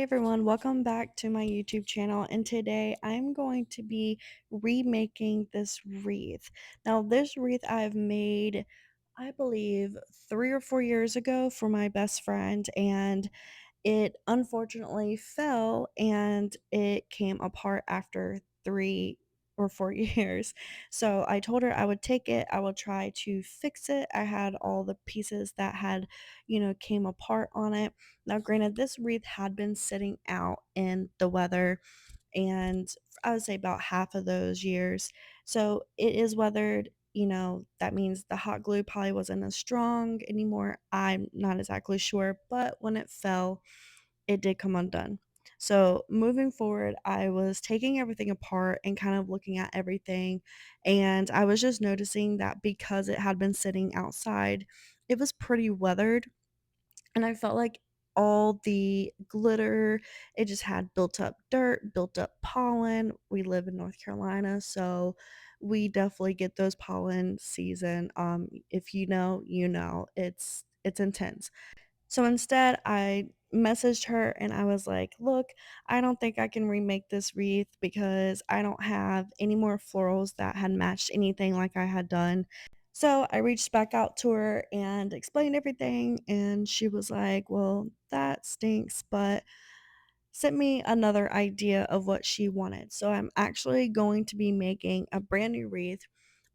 everyone, welcome back to my YouTube channel. And today I'm going to be remaking this wreath. Now, this wreath I've made, I believe, 3 or 4 years ago for my best friend, and it unfortunately fell and it came apart after 3 or 4 years. So I told her I would take it, I would try to fix it. I had all the pieces that had, came apart on it. Now, granted, this wreath had been sitting out in the weather, and I would say about half of those years. So it is weathered. That means the hot glue probably wasn't as strong anymore. I'm not exactly sure, but when it fell, it did come undone. So moving forward, I was taking everything apart and kind of looking at everything. And I was just noticing that because it had been sitting outside, it was pretty weathered, and I felt like all the glitter, it just had built up dirt, built up pollen. We live in North Carolina, so we definitely get those pollen season. If you know, you know. It's intense. So instead, I messaged her and I was like, "Look, I don't think I can remake this wreath because I don't have any more florals that had matched anything like I had done." So I reached back out to her and explained everything, and she was like, "Well, that stinks, but sent me another idea of what she wanted." So I'm actually going to be making a brand new wreath,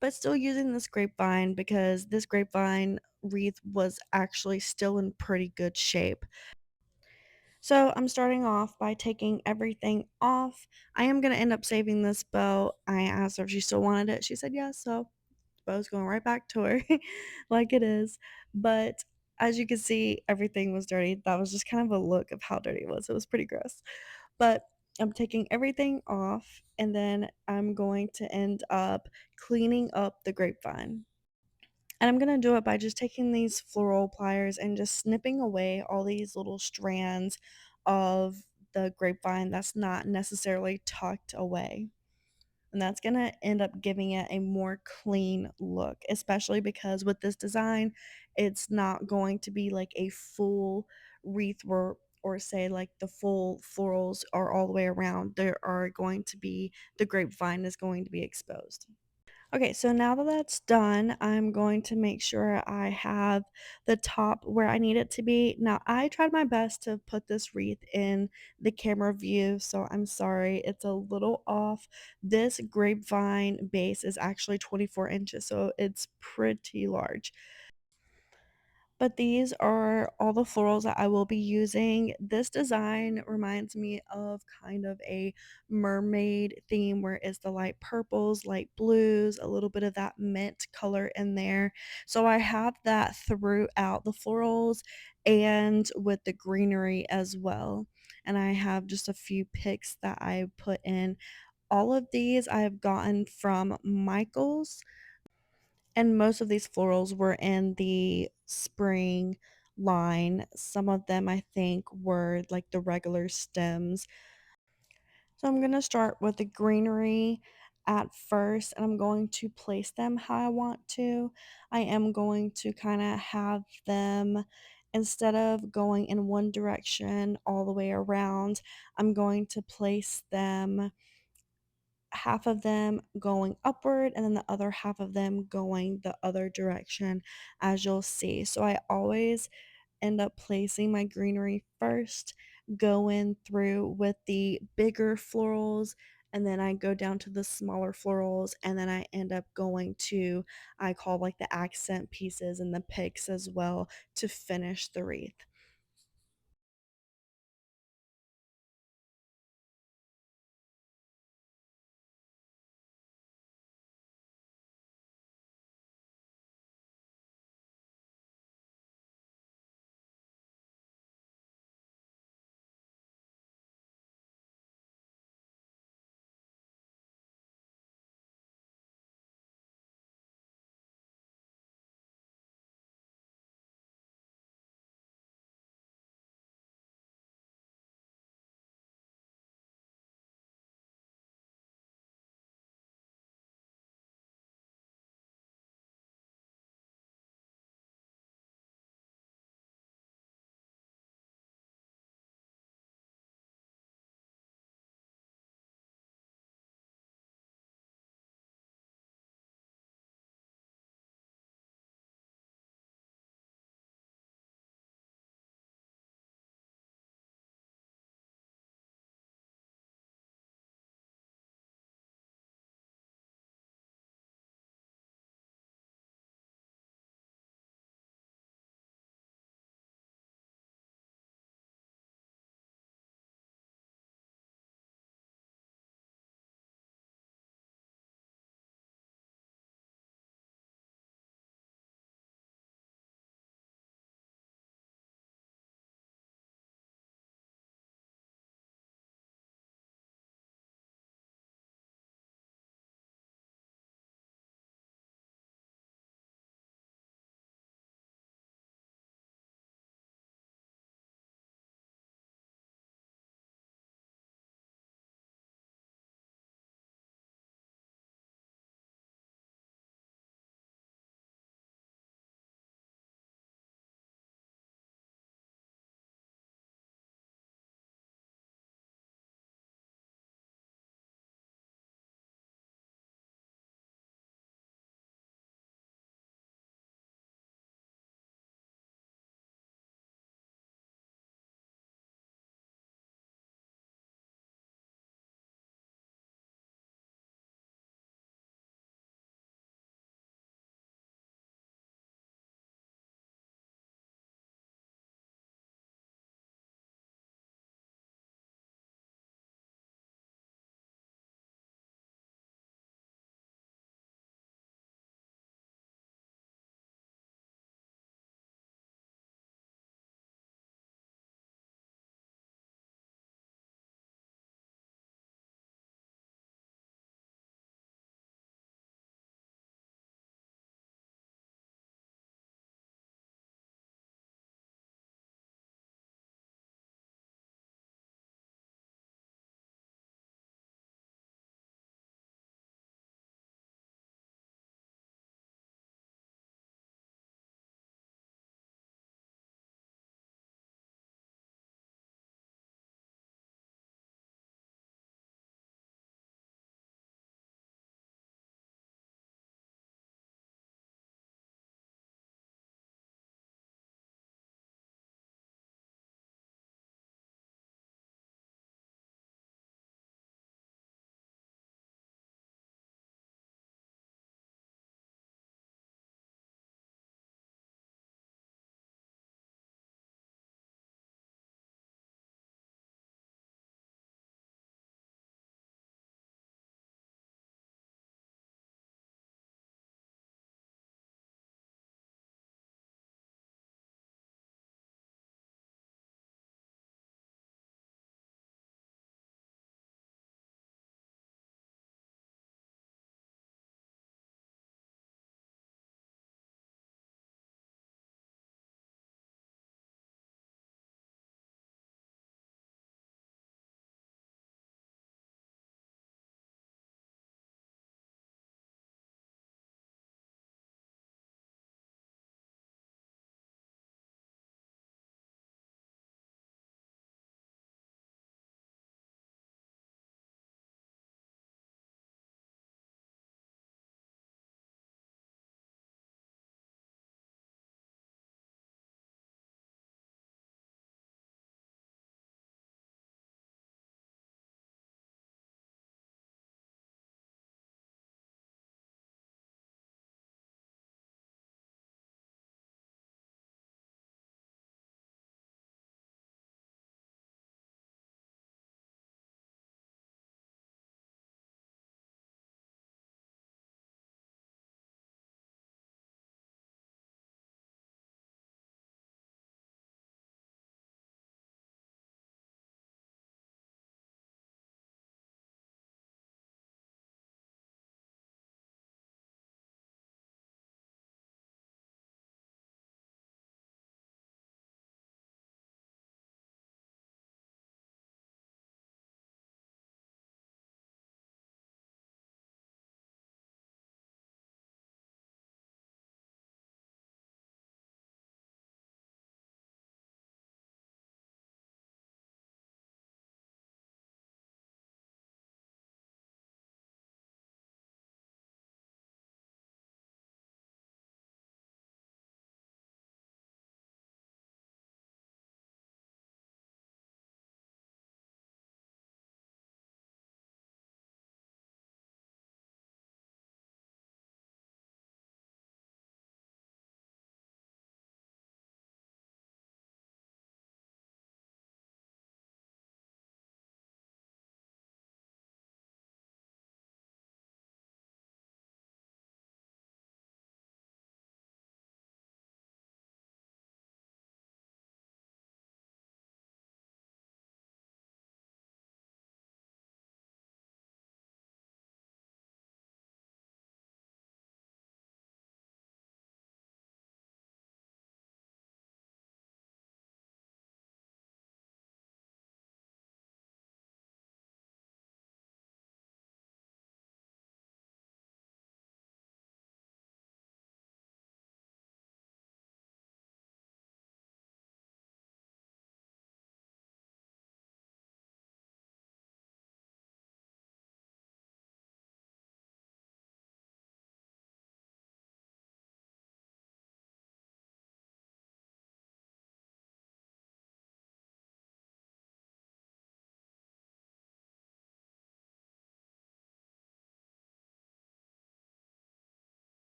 but still using this grapevine because this grapevine wreath was actually still in pretty good shape. So I'm starting off by taking everything off. I am going to end up saving this bow. I asked her if she still wanted it. She said yes, so bow's going right back to her like it is. But as you can see, everything was dirty. That was just kind of a look of how dirty it was. It was pretty gross. But I'm taking everything off, and then I'm going to end up cleaning up the grapevine. And I'm gonna do it by just taking these floral pliers and just snipping away all these little strands of the grapevine that's not necessarily tucked away. And that's gonna end up giving it a more clean look, especially because with this design, it's not going to be like a full wreath or say like the full florals are all the way around. There are going to be the grapevine is going to be exposed. Okay, so now that that's done, I'm going to make sure I have the top where I need it to be. Now, I tried my best to put this wreath in the camera view, so I'm sorry, it's a little off. This grapevine base is actually 24 inches, so it's pretty large. But these are all the florals that I will be using. This design reminds me of kind of a mermaid theme where it's the light purples, light blues, a little bit of that mint color in there. So I have that throughout the florals and with the greenery as well. And I have just a few picks that I put in. All of these I have gotten from Michael's, and most of these florals were in the spring line. Some of them I think were like the regular stems. So I'm going to start with the greenery at first, and I'm going to place them how I want to. I am going to kind of have them, instead of going in one direction all the way around, I'm going to place them, half of them going upward and then the other half of them going the other direction, as you'll see. So I always end up placing my greenery first, go in through with the bigger florals, and then I go down to the smaller florals, and then I end up going to, I call like the accent pieces and the picks as well to finish the wreath.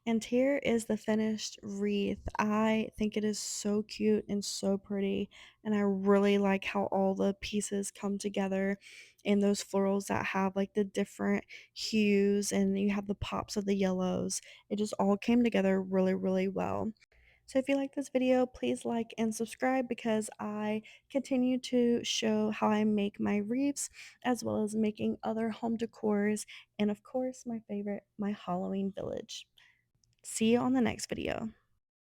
And here is the finished wreath. I think it is so cute and so pretty, and I really like how all the pieces come together and those florals that have like the different hues and you have the pops of the yellows. It just all came together really, really well. So if you like this video, please like and subscribe because I continue to show how I make my wreaths as well as making other home decors and of course my favorite, my Halloween village. See you on the next video.